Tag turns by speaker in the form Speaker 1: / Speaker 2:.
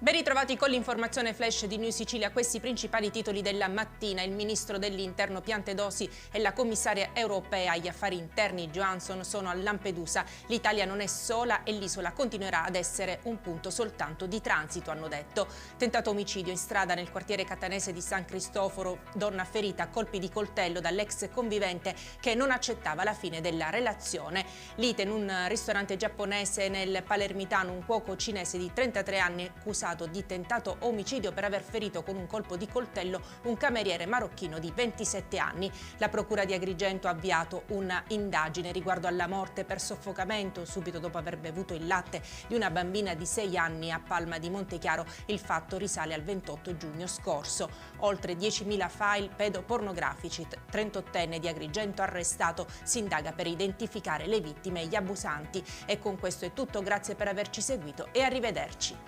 Speaker 1: Ben ritrovati con l'informazione flash di News Sicilia, questi i principali titoli della mattina. Il ministro dell'Interno Piantedosi e la commissaria europea agli affari interni Johansson sono a Lampedusa. L'Italia non è sola e l'isola continuerà ad essere un punto soltanto di transito, hanno detto. Tentato omicidio in strada nel quartiere catanese di San Cristoforo, donna ferita a colpi di coltello dall'ex convivente che non accettava la fine della relazione. Lite in un ristorante giapponese nel Palermitano, un cuoco cinese di 33 anni accusato di tentato omicidio per aver ferito con un colpo di coltello un cameriere marocchino di 27 anni. La procura di Agrigento ha avviato una indagine riguardo alla morte per soffocamento subito dopo aver bevuto il latte di una bambina di 6 anni a Palma di Montechiaro. Il fatto risale al 28 giugno scorso. Oltre 10.000 file pedopornografici. 38enne di Agrigento arrestato, si indaga per identificare le vittime e gli abusanti. E con questo è tutto, grazie per averci seguito e arrivederci.